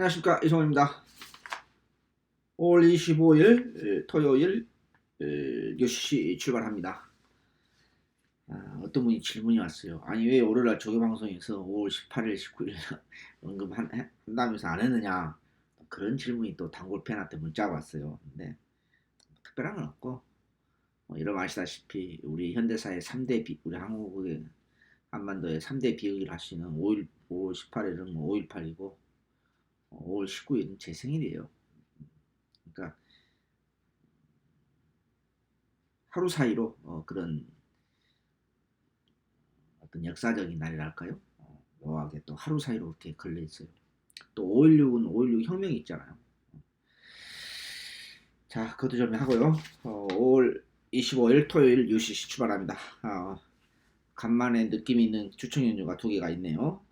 안녕하십니까, 이성호입니다. 5월 25일 토요일 6시 출발합니다. 어떤 분이 질문이 왔어요. 아니 왜 월요일날 조교방송에서 5월 18일 19일 언급한다면서 안 했느냐, 그런 질문이 또 단골팬한테 문자가 왔어요. 근데 특별한 건 없고, 여러분 아시다시피 우리 현대사의 3대 우리 한국의 한반도의 3대 비극을 할 수 있는 5월 18일은 5.18이고 5월 19일은 제 생일이에요. 그러니까 하루 사이로 그런 어떤 역사적인 날이랄까요? 묘하게 또 하루 사이로 이렇게 걸려 있어요. 또 5.16은 5.16 혁명이 있잖아요. 자, 그것도 좀 하고요. 5월 25일 토요일 UCC 출발합니다. 간만에 느낌 있는 추천 경주가 두 개가 있네요.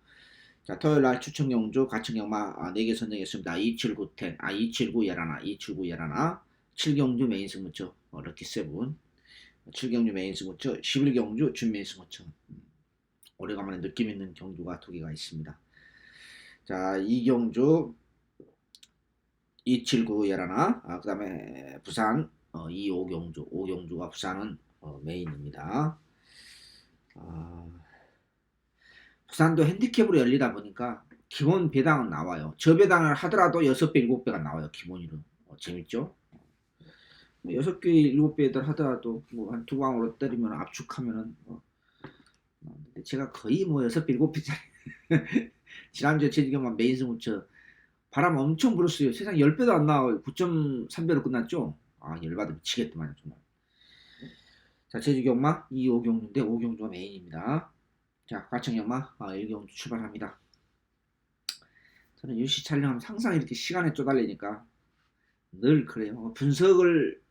자, 토요일 날 추천 경주 가청 경마 4개 선정했습니다. 27910, 279 열하나, 279 열하나, 7경주 메인 승무처 럭키 세븐, 7경주 메인 승무처, 11경주 준메인 승무처. 오래간만에 느낌 있는 경주가 두 개가 있습니다. 자, 2경주 279 열하나, 그 다음에 부산 25경주, 5경주가 부산은 메인입니다. 부산도 핸디캡으로 열리다 보니까 기본 배당은 나와요. 저배당을 하더라도 6배, 7배가 나와요. 기본으로. 재밌죠? 6개, 7배들 하더라도 뭐 한 두 방으로 때리면 압축하면은 제가 거의 뭐 6배, 7배짜리 지난주에 제주경만 메인 승무처 바람 엄청 불었어요. 세상 10배도 안 나와요. 9.3배로 끝났죠. 열받아 미치겠더만요, 정말. 자, 제주경마 2호경주인데 5경주가 메인입니다. 자, 가청경마 1경주 출발합니다. 저는 10시 촬영하면 항상 이렇게 시간에 쪼달리니까 늘 그래요. 분석을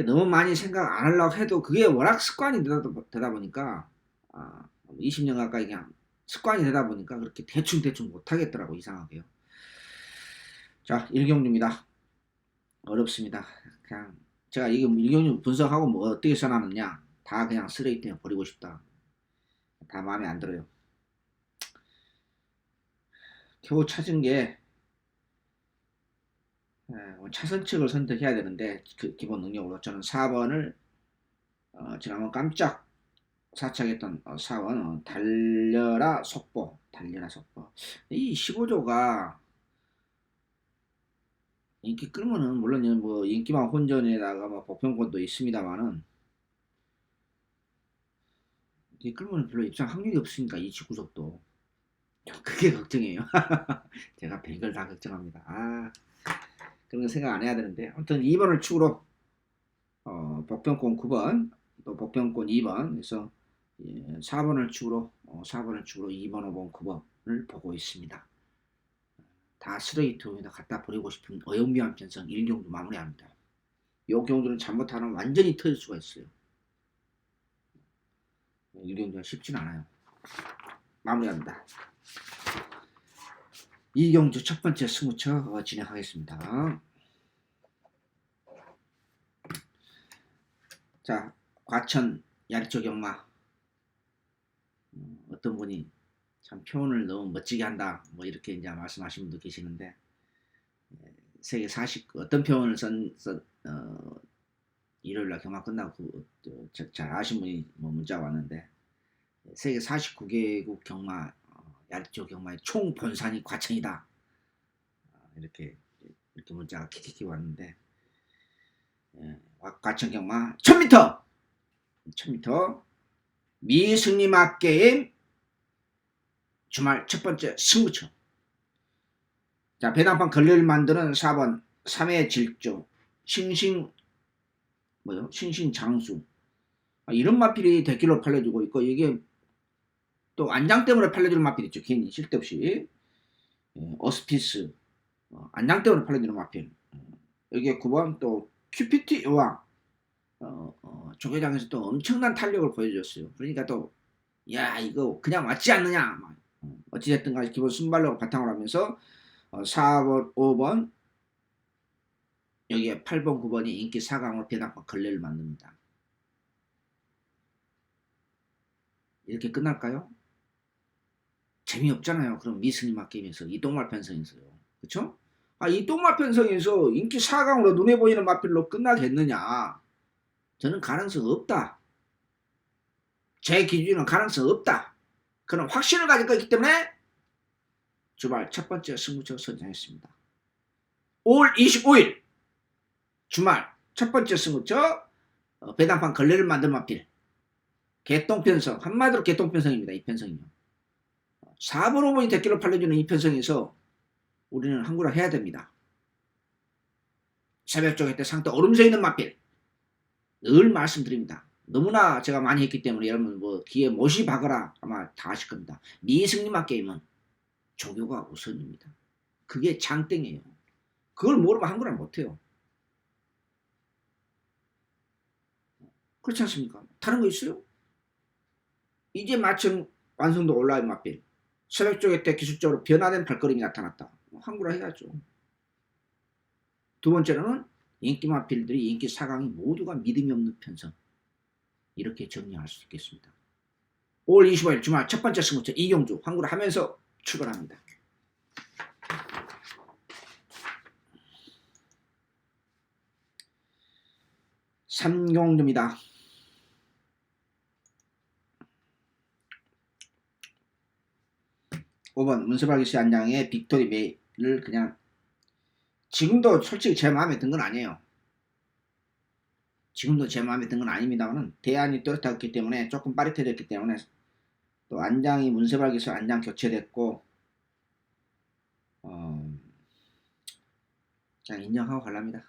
너무 많이 생각 안 하려고 해도 그게 워낙 습관이 되다 보니까 20년 가까이 그냥 습관이 되다 보니까 그렇게 대충 못하겠더라고, 이상하게요. 자, 1경주입니다. 어렵습니다. 그냥 제가 이게 1경주 분석하고 뭐 어떻게 써놨느냐, 다 그냥 쓰레기 때문에 버리고 싶다. 다 마음에 안 들어요. 겨우 찾은 게 차선책을 선택해야 되는데 그 기본 능력으로 저는 4번을 지난번 깜짝 사착했던 4번 달려라 속보. 이 15조가 인기 끌면은 물론 뭐 인기만 혼전에다가 뭐 보편권도 있습니다만은 인기 끌면은 별로 입상 확률이 없으니까 이 구석도 그게 걱정이에요. 제가 별걸 다 걱정합니다. 그런 거 생각 안 해야 되는데, 아무튼 2번을 축으로 복병권 9번, 또 복병권 2번, 그래서 4번을 축으로 2번, 5번, 9번을 보고 있습니다. 다 쓰레기통에다 갖다 버리고 싶은 어영미한 편성 1경주 마무리합니다. 이 경주는 잘못하면 완전히 터질 수가 있어요. 1경주가 쉽진 않아요. 마무리합니다. 2경주 첫 번째 승무처 진행하겠습니다. 자, 과천 야리초 경마. 어떤 분이 참 표현을 너무 멋지게 한다, 뭐 이렇게 이제 말씀하시는 분도 계시는데, 세계 40 어떤 표현을 일요일날 경마 끝나고 잘 아신 분이 뭐 문자가 왔는데, 세계 49개국 경마 야리초 경마의 총 본산이 과천이다, 이렇게 문자가 킥킥 왔는데, 과천 경마 1000m 미승리마 게임 주말 첫 번째 승부처. 자, 배당판 걸레를 만드는 4번 3회 질조 싱싱장수. 이런 마필이 대길로 팔려주고 있고, 이게 또 안장 때문에 팔려주는 마필 있죠. 괜히 쓸데없이. 어스피스 안장 때문에 팔려주는 마필. 여기에 9번 또 큐피티 여왕. 조계장에서 또 엄청난 탄력을 보여줬어요. 그러니까 또 야, 이거 그냥 맞지 않느냐. 어찌됐든 간에 기본 순발력을 바탕으로 하면서 4번, 5번, 여기에 8번, 9번이 인기 4강으로 배당판 걸레를 만듭니다. 이렇게 끝날까요? 재미없잖아요. 그럼 미스니마 게임에서 이똥말 편성에서요. 그쵸? 아, 이똥말 편성에서 인기 4강으로 눈에 보이는 마필로 끝나겠느냐? 저는 가능성 없다. 제 기준은 가능성 없다. 그런 확신을 가질 거기 때문에 주말 첫 번째 승부처 선정했습니다. 5월 25일 주말 첫 번째 승부처 배당판 걸레를 만든 마필 개똥편성, 한마디로 개똥편성입니다. 이 편성이요. 4번 5번이 대기로 팔려주는 이 편성에서 우리는 한구라 해야 됩니다. 새벽 쪽에 때 상태 오름서 있는 마필 늘 말씀드립니다. 너무나 제가 많이 했기 때문에 여러분 뭐 귀에 못이 박으라 아마 다 아실 겁니다. 미승리마 게임은 조교가 우선입니다. 그게 장땡이에요. 그걸 모르면 한구라 못해요. 그렇지 않습니까? 다른 거 있어요? 이제 마침 완성도 온라인 마필 새벽 쪽에 때 기술적으로 변화된 발걸음이 나타났다. 한구라 해야죠. 두 번째로는 인기 마필들이 인기 4강이 모두가 믿음이 없는 편성. 이렇게 정리할 수 있겠습니다. 5월 25일 주말 첫 번째 승부처 이경주 한구라 하면서 출발합니다. 삼경주입니다. (5번) 문서발기시 안장의 빅토리 메이를 그냥 지금도 솔직히 제 마음에 든 건 아니에요. 지금도 제 마음에 든 건 아닙니다만 대안이 뚜렷했기 때문에 조금 빠릿해졌기 때문에 또 안장이 문서발기시 안장 교체됐고 그냥 인정하고 갈랍니다.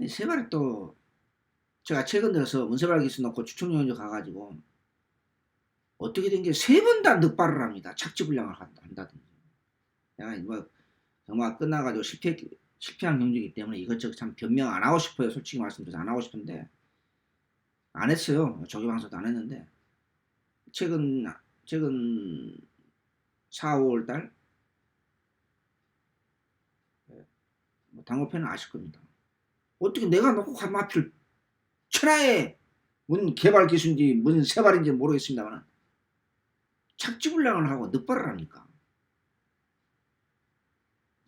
세 발이 또 제가 최근 들어서 문서발기시 놓고 추천용역 가가지고 어떻게 된 게 세 번 다 늑발을 합니다. 착지불량을 한다든지. 내가 뭐 정말 끝나가지고 실패한 경기이기 때문에 이것저것 참 변명 안 하고 싶어요. 솔직히 말씀드려서 안 하고 싶은데 안 했어요. 조기방송도 안 했는데 최근 4, 5월달 당호편은 아실 겁니다. 어떻게 내가 놓고 하필 천하의 뭔 개발 기술인지 무슨 세발인지 모르겠습니다만 착지불량을 하고 늑발을 하니까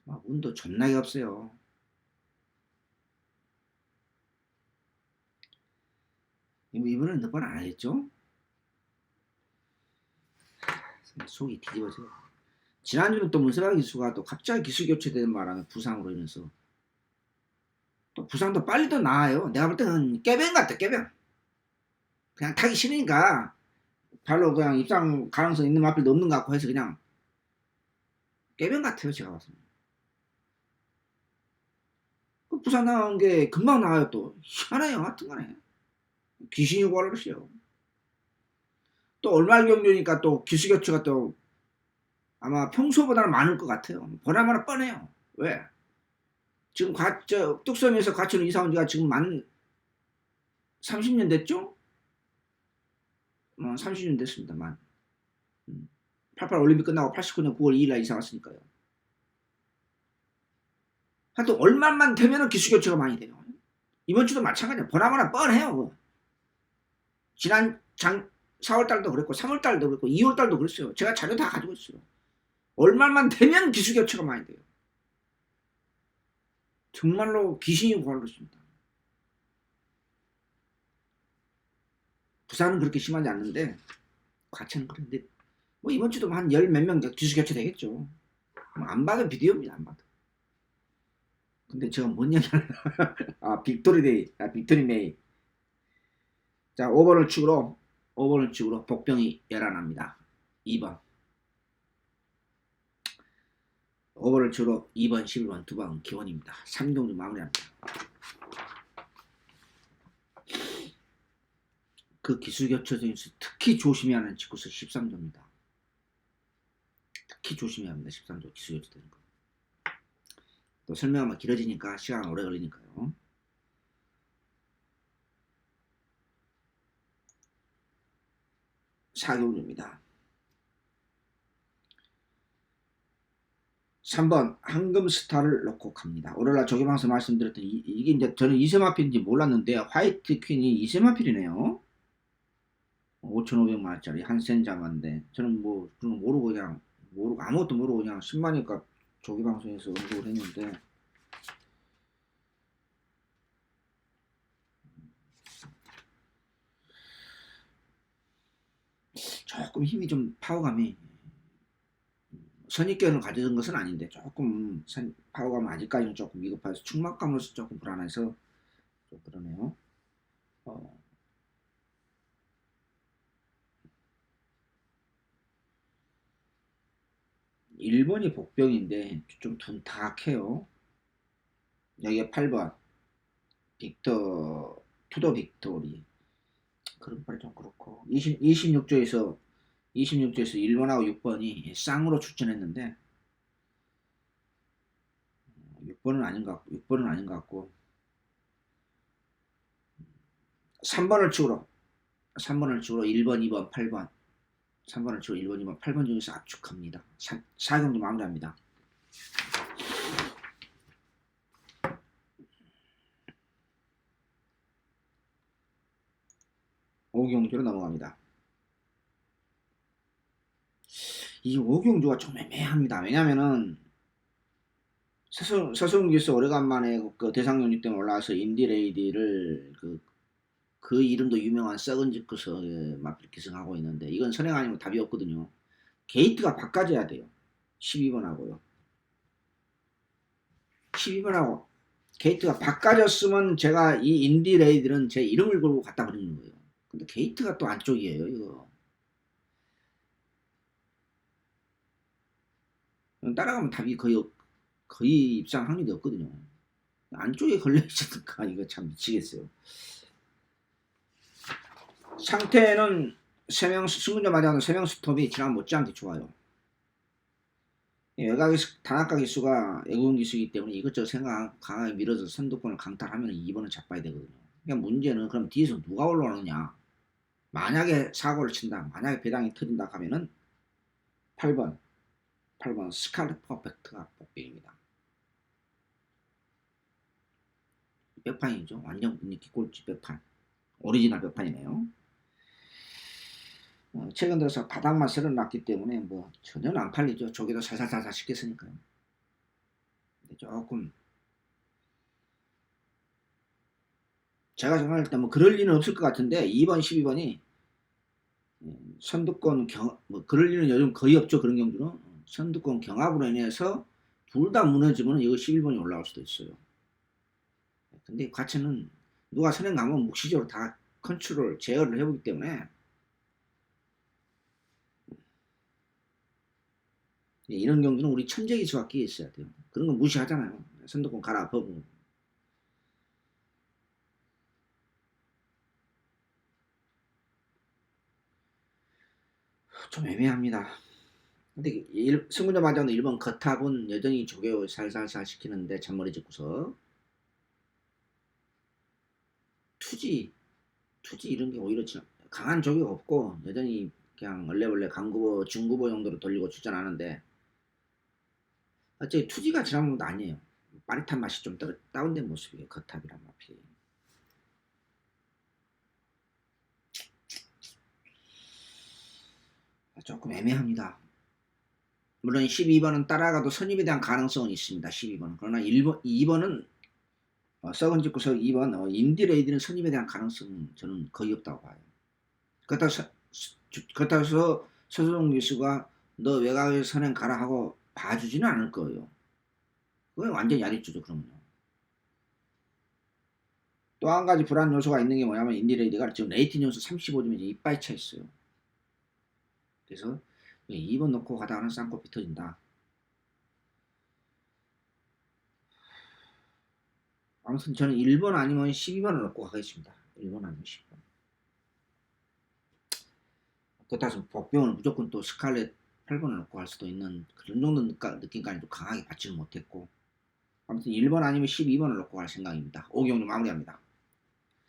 운도 존나게 없어요. 이번에는 늑발 안 하겠죠? 속이 뒤집어져요. 지난주는 또 문서발 기수가 또 갑자기 기술 교체되는 바람에 부상으로 인해서 또 부상도 빨리 또 나아요. 내가 볼 때는 깨병 같아, 깨병. 그냥 타기 싫으니까 별로 그냥 입상 가능성 있는 마필도 없는 것 같고 해서 그냥 깨병 같아요. 제가 봤을 때. 그 부상 나온 게 금방 나와요. 또 희한해요. 하여튼간에 귀신이 구하러시요. 또 얼마 경주니까 또 기술 교체가 또 아마 평소보다는 많을 것 같아요. 보나마나 뻔해요. 왜? 지금 뚝섬에서 가출을 이사 온 지가 지금 만 30년 됐죠? 30년 됐습니다. 88 올림픽 끝나고 89년 9월 2일 날 이사 왔으니까요. 하여튼 얼마만 되면은 기술교체가 많이 돼요. 이번 주도 마찬가지예요. 보나마나 뻔해요. 지난 4월달도 그랬고 3월달도 그랬고 2월달도 그랬어요. 제가 자료 다 가지고 있어요. 얼마만 되면 기술교체가 많이 돼요. 정말로 귀신이 구하러십니다. 부산은 그렇게 심하지 않는데 과천은 그런데 뭐 이번 주도 한 열 몇 명 기술 교체 되겠죠. 안 봐도 비디오입니다. 안 봐도. 근데 제가 뭔 얘기하나 빅토리 메이. 자 5번을 축으로 복병이 열안합니다. 2번 5번을 축으로 2번 11번 두 방은 기원입니다. 3경주 마무리합니다. 그 기술교체 중에서 특히 조심해야 하는 직구수 13조입니다. 특히 조심해야 합니다. 13조 기술교체 되는 거. 또 설명하면 길어지니까 시간 오래 걸리니까요. 사경주입니다. 3번 황금스타를 놓고 갑니다. 오늘날 조기방송 말씀드렸던 이게 이제 저는 이세마필인지 몰랐는데 화이트 퀸이 이세마필이네요. 5,500만 원짜리 한센 자만데 저는 뭐 그런 거 모르고 그냥 모르고 아무것도 모르고 그냥 10만이니까 조기 방송에서 언급을 했는데 조금 힘이 좀 파워감이 선입견을 가져는 것은 아닌데 조금 파워감은 아직까지는 조금 미흡해서 충막감으로서 조금 불안해서 좀 그러네요. 어, 일본이 복병인데 좀 둔탁해요. 여기가 8번 빅터 투더 빅토리 그런 말이 좀 그렇고 26조에서 일본하고 6번이 쌍으로 출전했는데 6번은 아닌 것 같고 3번을 치고로 3번을 치고로 1번, 2번, 8번 3번을 치고 1번, 2번, 8번 중에서 압축합니다. 4경도 마무리합니다. 오경주로 넘어갑니다. 이 오경주가 좀 애매합니다. 왜냐면은 서수웅 기수 오래간만에 그 대상 영입 때문에 올라와서 인디레이디를 그 이름도 유명한 썩은 집구석에 막 기승하고 있는데 이건 선행 아니면 답이 없거든요. 게이트가 바꿔져야 돼요. 12번하고요. 12번하고 게이트가 바꿔졌으면 제가 이 인디레이디는 제 이름을 걸고 갖다 버리는 거예요. 근데 게이트가 또 안쪽이에요. 이거 따라가면 답이 거의 입상 확률이 없거든요. 안쪽에 걸려있으니까 이거 참 미치겠어요. 상태는 승군자 맞이하는 3명 스톱이 지난 못지않게 좋아요. 외곽의 단학가 기수가 애국은 기수이기 때문에 이것저것 생각 강하게 밀어서 선두권을 강탈하면 2번은 잡아야 되거든요. 그러니까 문제는 그럼 뒤에서 누가 올라오느냐. 만약에 사고를 친다. 만약에 배당이 터진다 하면은 8번 스칼렛 퍼펙트가 복병입니다. 백판이죠. 완전 분위기 꼴찌 백판. 오리지널 백판이네요. 최근 들어서 바닥만 쓸어놨기 때문에 뭐 전혀 안 팔리죠. 저기도 살살살살 시켰으니까요. 조금 제가 생각할 때 뭐 그럴 리는 없을 것 같은데 2번, 12번이 선두권 뭐 그럴 리는 요즘 거의 없죠. 그런 경주는 선두권 경합으로 인해서 둘 다 무너지면 이거 11번이 올라올 수도 있어요. 근데 과체는 누가 선행 가면 묵시적으로 다 컨트롤 제어를 해보기 때문에 이런 경주는 우리 천재기수가 끼어 있어야 돼요. 그런 거 무시하잖아요. 선두권 가라 버브. 좀 애매합니다. 근데 승군자 맞아는 1번 거탑은 여전히 조교 살살살 시키는데 잔머리 짚고서 투지 이런 게 오히려 강한 조교가 없고 여전히 그냥 얼레벌레 강구보 중구보 정도로 돌리고 출전하는데 어차피 투지가 지난번도 아니에요. 빠릿한 맛이 좀 다운된 모습이에요. 거탑이란 맛이. 조금 애매합니다. 물론 12번은 따라가도 선입에 대한 가능성은 있습니다. 12번은. 그러나 2번은 썩은 집구석 2번 인디레이드는 선입에 대한 가능성은 저는 거의 없다고 봐요. 그렇다고 서수동 교수가 너 외곽에서 선행 가라 하고 봐주지는 않을 거예요. 그건 완전 야리쭈죠. 그러면요. 또 한 가지 불안 요소가 있는 게 뭐냐면 인디레이드가 지금 레이팅 요소 35점이 이빠이 차 있어요. 그래서 2번 놓고 가다가는 쌍코피 터진다. 아무튼 저는 1번 아니면 12번을 놓고 가겠습니다. 1번 아니면 10번. 그렇다고 복병을 무조건 또 스칼렛 8번을 놓고 갈 수도 있는 그런 정도 느낌까지 좀 강하게 받지는 못했고 아무튼 1번 아니면 12번을 놓고 갈 생각입니다. 5경주 마무리합니다.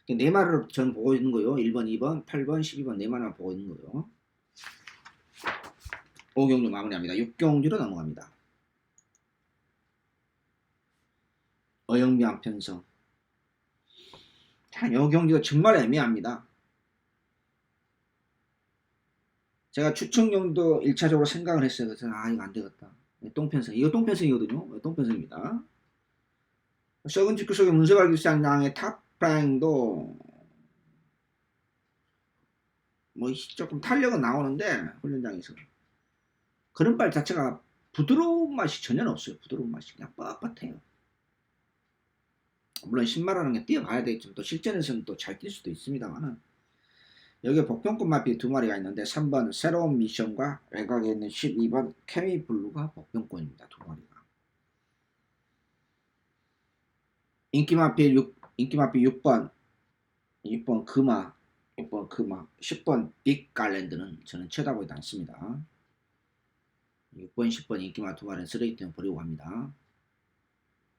네 말을 저는 보고 있는 거요. 1번, 2번, 8번, 12번 네 말만 보고 있는 거요. 5경주 마무리합니다. 6경주로 넘어갑니다. 어영미한 편성. 자, 이 경주가 정말 애매합니다. 제가 추측용도 1차적으로 생각을 했어요. 그래서 이거 안 되겠다. 똥편성. 이거 똥편성이거든요. 똥편성입니다. 썩은 직구 속의 문서발기상량의 탑프라잉도 뭐 조금 탄력은 나오는데 훈련장에서 그런 발 자체가 부드러운 맛이 전혀 없어요. 부드러운 맛이 그냥 뻣뻣해요. 물론 신발하는 게 뛰어가야 되겠지만 또 실전에서는 또 잘 뛸 수도 있습니다만은 여기에 복병꽃 마피 두 마리가 있는데 3번 새로운 미션과 외곽에 있는 12번 케미블루가 복병꽃입니다. 두 마리가. 인기마피 6번 6번 금화 10번 빅갈랜드는 저는 쳐다보지 않습니다. 6번 10번 인기마 두 마리는 쓰레기통에 버리고 갑니다.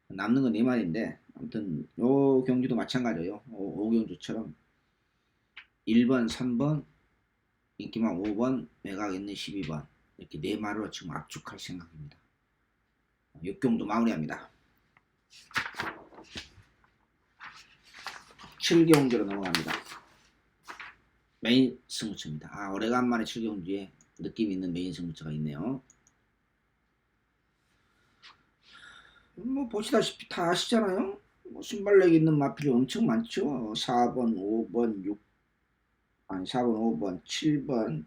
남는 건 4마리인데 아무튼 요 경주도 마찬가지예요. 5경주처럼 1번 3번 인기마 5번 외곽에 있는 12번 이렇게 4마리로 지금 압축할 생각입니다. 6경도 마무리합니다. 7경주로 넘어갑니다. 메인 승부처입니다. 오래간만에 7경주에 느낌 있는 메인 승부처가 있네요. 뭐 보시다시피 다 아시잖아요. 뭐 순발력 있는 마필이 엄청 많죠. 4번, 5번, 4번, 5번, 7번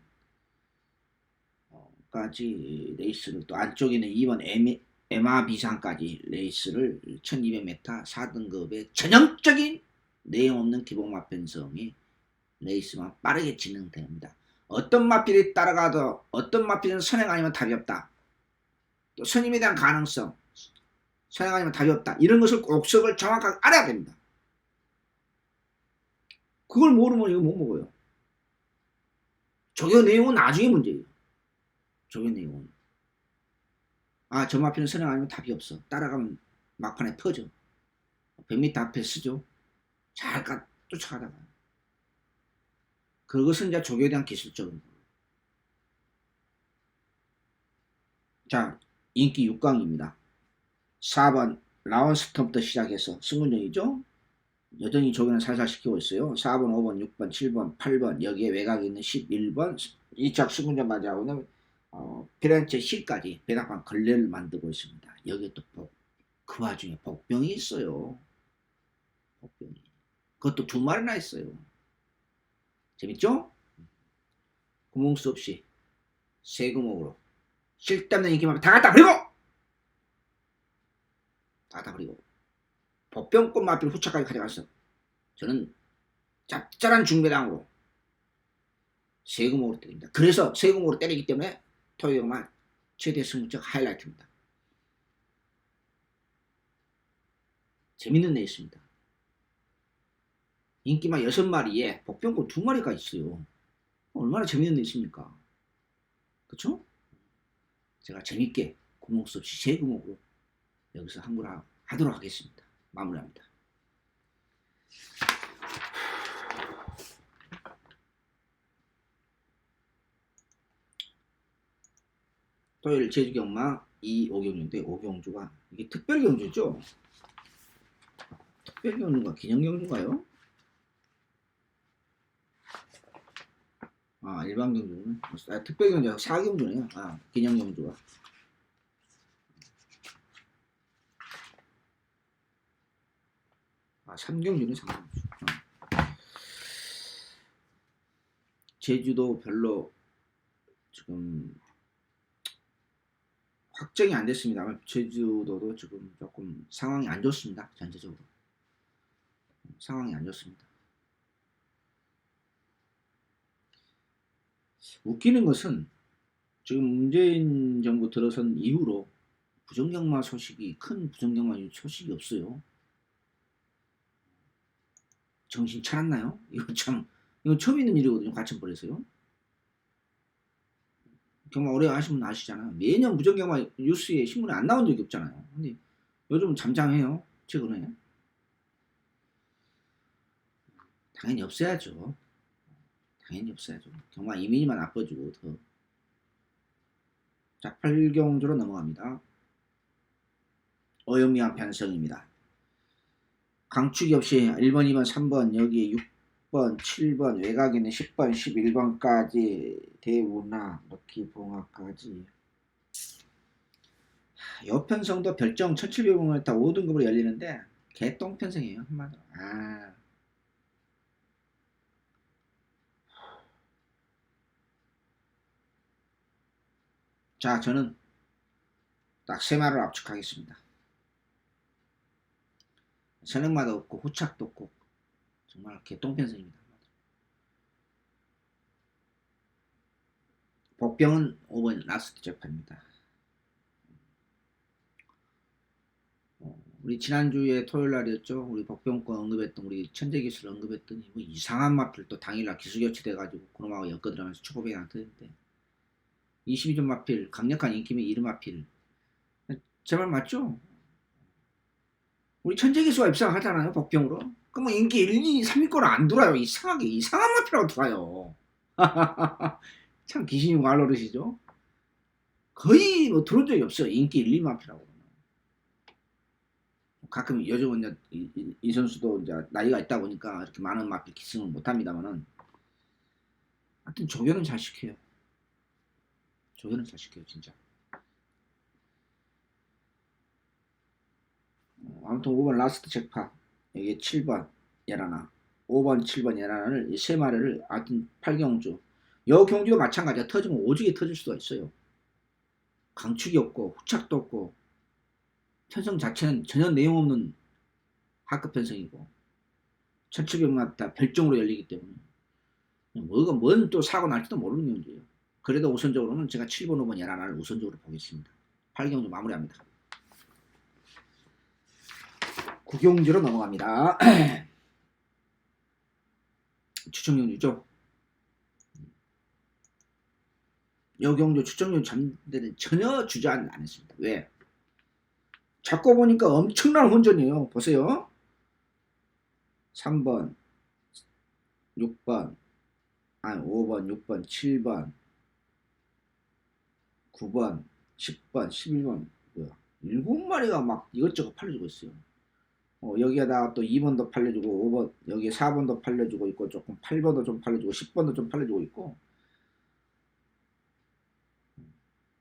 까지 레이스를 또 안쪽에 있는 2번 에마 비상까지 레이스를 1200m 4등급의 전형적인 내용 없는 기본 마편성이 레이스만 빠르게 진행됩니다. 어떤 마필이 따라가도 어떤 마필은 선행 아니면 답이 없다. 또 선임에 대한 가능성 선행 아니면 답이 없다. 이런 것을 옥석을 정확하게 알아야 됩니다. 그걸 모르면 이거 못 먹어요. 조교 내용은 나중에 문제예요. 조교 내용은. 저 마필은 선행 아니면 답이 없어. 따라가면 막판에 퍼져. 100m 앞에 쓰죠. 잘 쫓아가다가. 그것은 이제 조교에 대한 기술적인 거. 자, 인기 6강입니다. 4번 라운스톱부터 시작해서 승군정이죠. 여전히 조교는 살살 시키고 있어요. 4번, 5번, 6번, 7번, 8번 여기에 외곽에 있는 11번 2차 승군정 맞이하고는 피렌체 C까지 배당판 걸레를 만들고 있습니다. 여기에 또 그 와중에 복병이 있어요. 복병이. 그것도 두 마리나 있어요. 재밌죠? 구멍 수 없이 세 구멍으로 쓸데없는 인기만 다 갖다 버리고 복병꽃 마필 후차까지 가져갔어. 저는 짭짤한 중배당으로 세 구멍으로 때립니다. 그래서 세 구멍으로 때리기 때문에 토요일만 최대 승부적 하이라이트입니다. 재밌는 레이스입니다. 인기만 6마리에 복병꽃 2마리가 있어요. 얼마나 재밌는 레이스입니까? 그쵸? 제가 재밌게 구멍 수 없이 세 구멍으로 여기서 항구를 하도록 하겠습니다. 마무리합니다. 토요일 제주경마 2오경주인데 5경주가 이게 특별경주죠? 특별경주인가 기념경주인가요? 일반경주는 특별경주가 4경주네요. 기념경주가. 삼경주네 3경주. 제주도 별로 지금 확정이 안 됐습니다만 제주도도 지금 조금 상황이 안 좋습니다. 전체적으로 상황이 안 좋습니다. 웃기는 것은 지금 문재인 정부 들어선 이후로 부정경마 소식이 큰 부정경마 소식이 없어요. 정신 차렸나요? 이건 처음 있는 일이거든요. 과천벌에서요. 경마 오래 하시면 아시잖아요. 매년 부정경마 뉴스에 신문에 안 나온 적이 없잖아요. 근데 요즘 잠잠해요. 최근에. 당연히 없어야죠. 당연히 없어야죠. 경마 이미지만 나빠지고 더. 자, 8경주로 넘어갑니다. 어영리한 편성입니다. 강축이 없이 1번, 2번, 3번 여기에 6번, 7번, 외곽에는 10번, 11번까지 대우나 럭키봉화까지 여편성도 별정 1700m 5등급으로 열리는데 개똥편성이에요 한마디로. 자, 저는 딱 세 마리를 압축하겠습니다. 선행마도 없고 후착도 없고 정말 개똥편성입니다. 복병은 5번 라스트 재판입니다. 우리 지난주에 토요일날이었죠. 우리 복병권 언급했던 우리 천재기술 언급했더니 뭐 이상한 마필 또 당일날 기수교체 돼가지고 그놈하고 엮어들어가면서 초보배가 뜨는데 22점 마필 강력한 인기면 이름 마필 제 말 맞죠? 우리 천재기수가 입상하잖아요 복병으로. 그럼 인기 1, 2, 3위권 안 돌아요. 이상하게 이상한 마필하고 돌아요. 참 귀신이 말로르시죠. 거의 뭐 들어온 적이 없어요. 인기 1, 2 마필하고. 가끔 요즘은 이제 이 선수도 이제 나이가 있다 보니까 이렇게 많은 마필 기승을 못합니다만은 하여튼 조교는 잘 시켜요. 조교는 잘 시켜요 진짜. 아무튼 5번 라스트 잭파 여기 7번 예라나 5번 7번 예라나를 이 세 마리를 하여튼 8경주 여 경주도 마찬가지야. 터지면 오지게 터질 수가 있어요. 강축이 없고 후착도 없고 편성 자체는 전혀 내용 없는 하급 편성이고 1700m 별종으로 열리기 때문에 뭐가 뭔 또 사고 날지도 모르는 경주예요. 그래도 우선적으로는 제가 7번 5번 예라나를 우선적으로 보겠습니다. 8경주 마무리합니다. 9경주로 넘어갑니다. 추천경주죠. 여경주 추천경주 잠들은 전혀 주저앉지 않았습니다. 왜? 잡고 보니까 엄청난 혼전이에요. 보세요. 3번, 6번, 5번, 6번, 7번, 9번, 10번, 11번, 뭐야? 7마리가 막 이것저것 팔려주고 있어요. 여기에다가 또 2번도 팔려주고 5번, 여기에 4번도 팔려주고 있고 조금 8번도 좀 팔려주고 10번도 좀 팔려주고 있고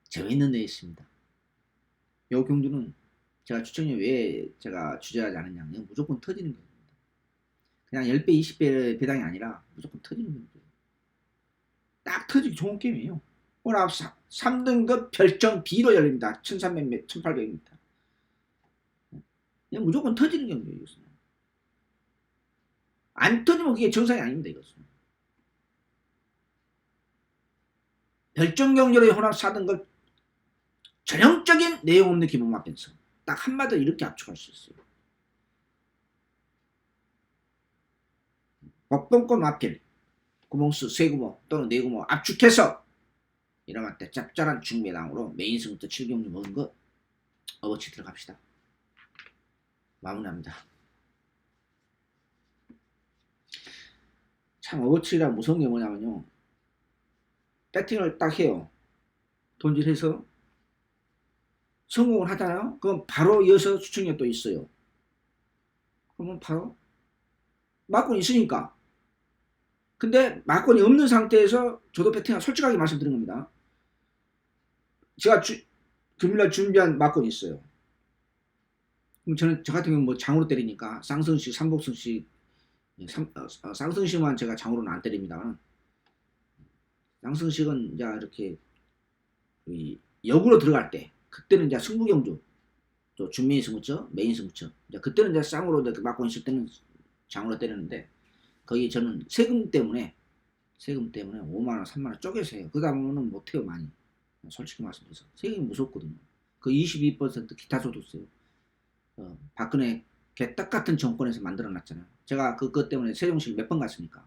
재밌는 데 있습니다. 요 경주는 제가 추천이 왜 제가 주저하지 않았냐면 무조건 터지는 경주입니다. 그냥 10배, 20배 배당이 아니라 무조건 터지는 경주예요. 딱 터지기 좋은 게임이에요. 오늘 3등급 별정 B로 열립니다. 1300m, 1800m. 그냥 무조건 터지는 경주예요. 이것은. 안 터지면 그게 정상이 아닙니다. 이것은. 별정 경주의 혼합 4등급 전형적인 내용 없는 기본만 편성. 딱 한마디로 이렇게 압축할 수 있어요. 복동권 마필, 구멍수, 세구멍 또는 네구멍 압축해서 이러면 때 짭짤한 중매당으로 메인승부터 7경주 먹은 거 어버치 들어갑시다. 마무리합니다. 참 어버치가 무서운 게 뭐냐면요. 배팅을 딱 해요. 돈질해서 성공을 하잖아요. 그럼 바로 이어서 추천이 또 있어요. 그러면 바로 막권이 있으니까. 근데 막권이 없는 상태에서 저도 배팅을 솔직하게 말씀드린 겁니다. 제가 금일날 준비한 막권이 있어요. 그럼 저는 저 같은 경우는 뭐 장으로 때리니까 쌍성식, 삼복성식, 쌍성식만 제가 장으로는 안 때립니다만 쌍성식은 이제 이렇게 역으로 들어갈 때 그때는 이제 승부경주 또 준메인 승부처, 메인 승부처 이제 그때는 이제 쌍으로 막권 있을 때는 장으로 때리는데 거기 저는 세금 때문에 5만원, 3만원 쪼개서 해요. 그러다 보면은 못해요 많이. 솔직히 말씀드려서 세금이 무섭거든요. 그 22% 기타 소득세요. 박근혜 개떡 같은 정권에서 만들어놨잖아요. 제가 그것 때문에 세종실 몇 번 갔습니까?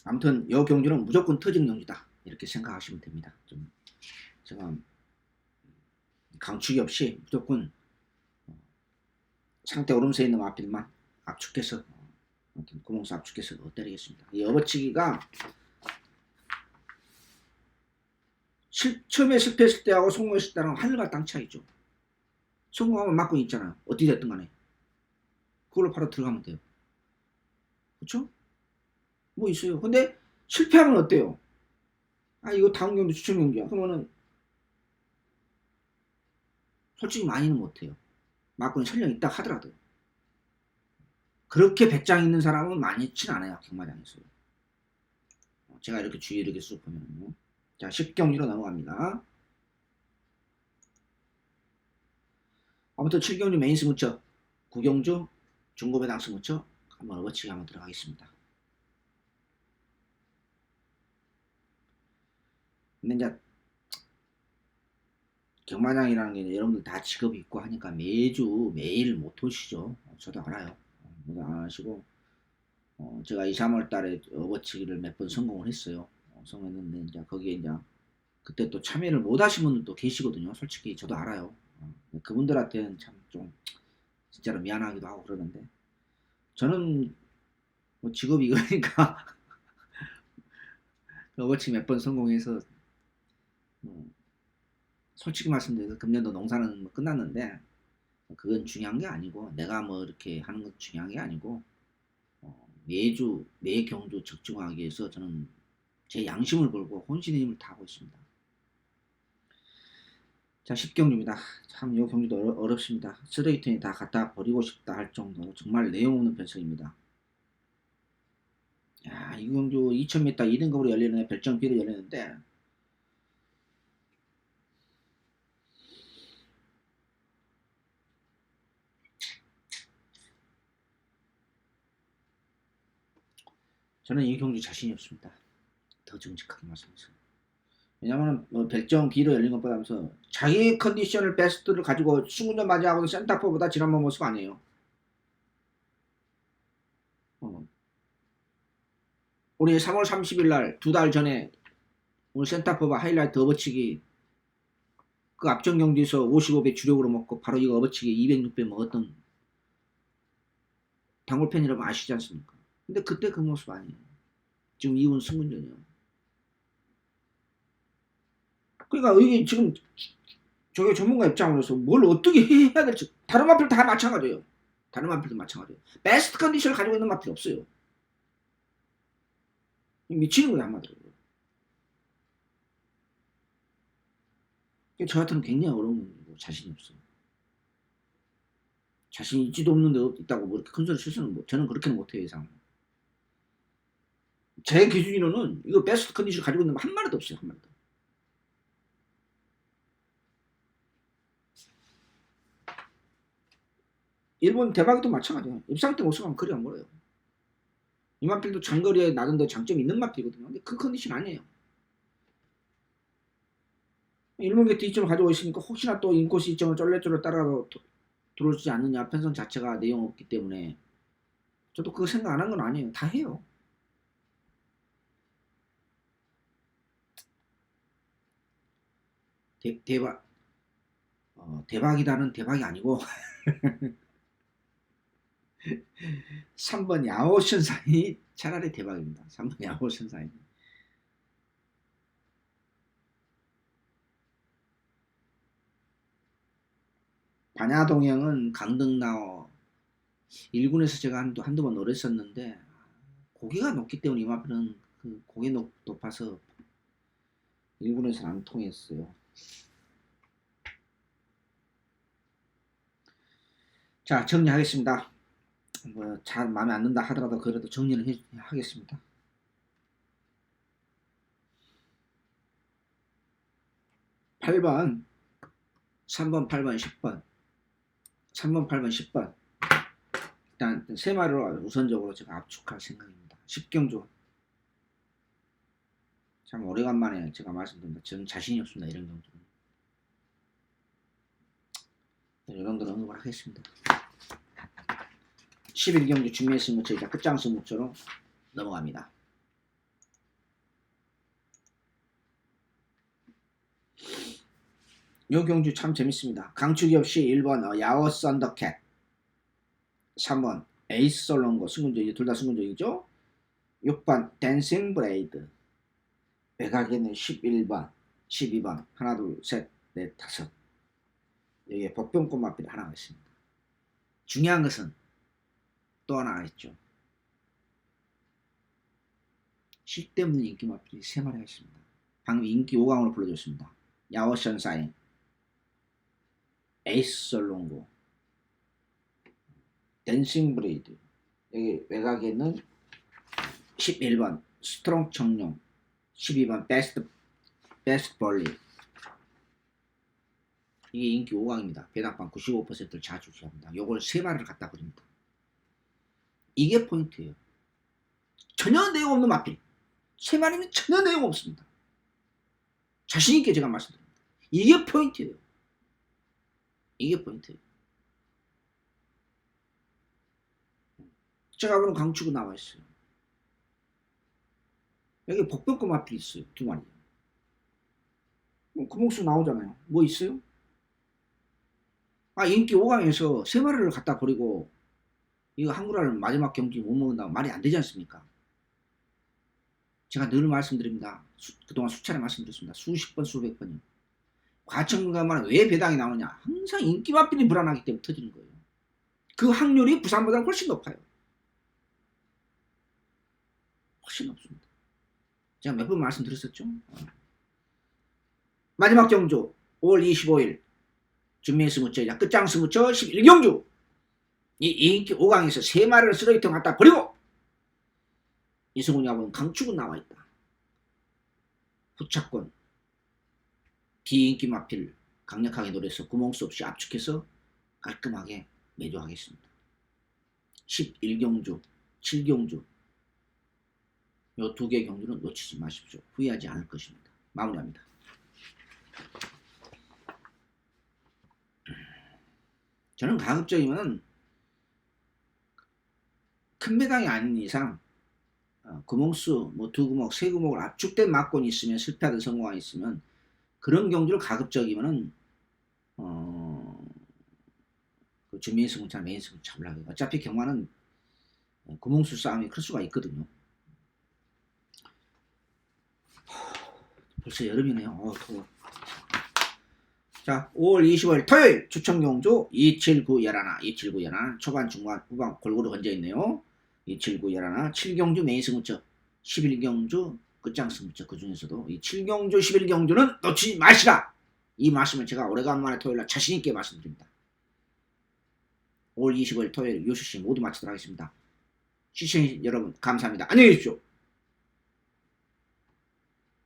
아무튼 이 경주는 무조건 터지는 경주다 이렇게 생각하시면 됩니다. 좀 제가 강축이 없이 무조건 상태 오름세에 있는 마필만 압축해서 구멍수 압축해서 때리겠습니다. 이 업어치기가 처음에 실패했을 때하고 성공했을 때랑 하늘과 땅 차이죠. 성공하면 막고 있잖아요. 어떻게 됐든 간에. 그걸로 바로 들어가면 돼요. 그렇죠? 뭐 있어요. 근데 실패하면 어때요? 아 이거 다음 경기 추천 경기야. 그러면은 솔직히 많이는 못해요. 막고는 실력 있다 하더라도. 그렇게 배짱 있는 사람은 많이 있진 않아요. 경마장에서. 제가 이렇게 주의 이렇게 쑥 보면은요. 자 10경기로 넘어갑니다. 아무튼 7경주 메인 스무처 9경주 중고배당 스무처 한번 어버치기 한번 들어가겠습니다. 근데 이제 경마장이라는 게 여러분들 다 직업이 있고 하니까 매일 못 오시죠. 저도 알아요. 모두 안 하시고 제가 2, 3월 달에 어버치기를 몇 번 성공을 했어요. 성공했는데 이제 거기에 이제 그때 또 참여를 못 하신 분들도 계시거든요. 솔직히 저도 알아요. 그분들한테는 참 좀 진짜로 미안하기도 하고 그러는데 저는 뭐 직업이 그러니까 어버치기 몇 번 성공해서 솔직히 말씀드려서 금년도 농사는 뭐 끝났는데 그건 중요한 게 아니고 내가 뭐 이렇게 하는 건 중요한 게 아니고 매주 매 경주 적중하기 위해서 저는 제 양심을 걸고 혼신의 힘을 다하고 있습니다. 자 10경주입니다. 참 이 경주도 어렵습니다. 쓰레기통에 다 갖다 버리고 싶다 할 정도로 정말 내용 없는 편성입니다. 야, 이 경주 2000m 2등급으로 열리는 별정 B로 열리는데 저는 이 경주 자신이 없습니다. 더 정직하게 말씀드려서. 왜냐면 뭐 별정 B로 열린 것보다 하면서 자기 컨디션을 베스트를 가지고 승운전 맞이하고도 센터포보다 지난번 모습 아니에요. 우리 3월 30일 날 2달 전에 오늘 센터포바 하이라이트 업어치기 그 앞전 경기에서 55배 주력으로 먹고 바로 이거 업어치기 206배 먹었던 단골팬 여러분 아시지 않습니까? 근데 그때 그 모습 아니에요. 지금 이군 승운전이요. 그러니까 이게 지금 저게 전문가 입장으로서 뭘 어떻게 해야 될지 다른 마필 다 마찬가지예요. 다른 마필도 마찬가지예요. 베스트 컨디션을 가지고 있는 마필이 없어요. 미치는 거예요 한마디로. 저 같으면 굉장히 어려운 문제고 자신이 없어요. 자신이 있지도 없는데 있다고 뭐 이렇게 큰 소리 칠 수는 저는 그렇게는 못해요 이상. 제 기준으로는 이거 베스트 컨디션 가지고 있는 거 한 마리도 없어요 한 마리도. 일본 대박이도 마찬가지예요. 입상 때 우승하면 그리 안 걸어요. 이 마필도 장거리에 나던데 장점이 있는 마필이거든요. 근데 그 컨디션 아니에요. 일본 게트 이점을 가지고 있으니까 혹시나 또 인코스 이점을 쫄래쫄래 따라가도 들어오지 않느냐 편성 자체가 내용 없기 때문에 저도 그거 생각 안 한 건 아니에요. 다 해요. 대박 대박이다는 대박이 아니고 3번 야오션사이 차라리 대박입니다. 3번 야오션사이. 반야동형은 강등나오 1군에서 제가 한두 번 노렸었는데 고기가 높기 때문에 이마표는 그 고기 높아서 1군에서는 안 통했어요. 자 정리하겠습니다. 뭐 잘 마음에 안 든다 하더라도 그래도 정리를 하겠습니다. 8번 3번 8번 10번 3번 8번 10번 일단 세 마리로 우선적으로 제가 압축할 생각입니다. 10경주 참 오래간만에 제가 말씀드립니다. 저는 자신이 없습니다. 이런 경주는. 여러분들 언급을 하겠습니다. 11경주 준비했으면 저희가 끝장 승부처럼 넘어갑니다. 요 경주 참 재밌습니다. 강축이 없이 1번 야오 썬더캣 3번 에이스 솔롱고 승군적이 둘 다 승군적이죠. 6번 댄싱 브레이드 외곽에는 11번 12번 하나 둘 셋 넷 다섯. 여기에 복병권 마필이 하나가 있습니다. 중요한 것은 또 하나가 있죠. 쓸데없는 인기 마필이 3마리가 있습니다. 방금 인기 5강으로 불러줬습니다. 야오션사인, 에이스 솔롱고, 댄싱 브레이드. 여기 외곽에 있는 11번 스트롱 청룡, 12번 베스트 벌리. 이게 인기 5강입니다. 배당방 95%를 자주지합니다. 요걸 3마리를 갖다 버립니다. 이게 포인트예요. 전혀 내용 없는 마필. 3마리는 전혀 내용 없습니다. 자신있게 제가 말씀드립니다. 이게 포인트예요. 이게 포인트예요. 제가 보는 강추구 나와 있어요. 여기 복병권 마필이 있어요. 2마리. 구멍수 나오잖아요. 뭐 있어요? 인기 5강에서 3마리를 갖다 버리고 이거 한글화를 마지막 경기 못 먹는다고 말이 안 되지 않습니까? 제가 늘 말씀드립니다. 그동안 수차례 말씀드렸습니다. 수십 번, 수백 번이요. 과천가만 왜 배당이 나오냐? 항상 인기 마필이 불안하기 때문에 터지는 거예요. 그 확률이 부산보다 훨씬 높아요. 훨씬 높습니다. 제가 몇 번 말씀드렸었죠? 마지막 경주 5월 25일 준비스무처 끝장스무처 11경주 이 인기 5강에서 3마리를 쓰레기통 갖다 버리고 이승훈이 하고는 강축은 나와있다. 후차권 비인기 마필 강력하게 노려서 구멍수 없이 압축해서 깔끔하게 매도하겠습니다. 11경주 7경주 요 2개 경주는 놓치지 마십시오. 후회하지 않을 것입니다. 마무리합니다. 저는 가급적이면 큰 배당이 아닌 이상 구멍수 뭐 2구멍 3구멍을 압축된 막권이 있으면 실패하든 성공이 있으면 그런 경주를 가급적이면은 그 준비인승차나 메인승을 잡으려고 해요. 어차피 경마는 구멍수 싸움이 클 수가 있거든요. 벌써 여름이네요. 더워. 자, 5월 25일 토요일 추천경주 279 11 279 11 초반 중반 후반 골고루 건져있네요. 279 11 7경주 메인승무처 11경주 끝장승무처 그 중에서도 이 7경주 11경주는 놓치지 마시라. 이 말씀을 제가 오래간만에 토요일날 자신있게 말씀드립니다. 5월 25일 토요일 6시 모두 마치도록 하겠습니다. 시청해주신 여러분 감사합니다. 안녕히 계십시오.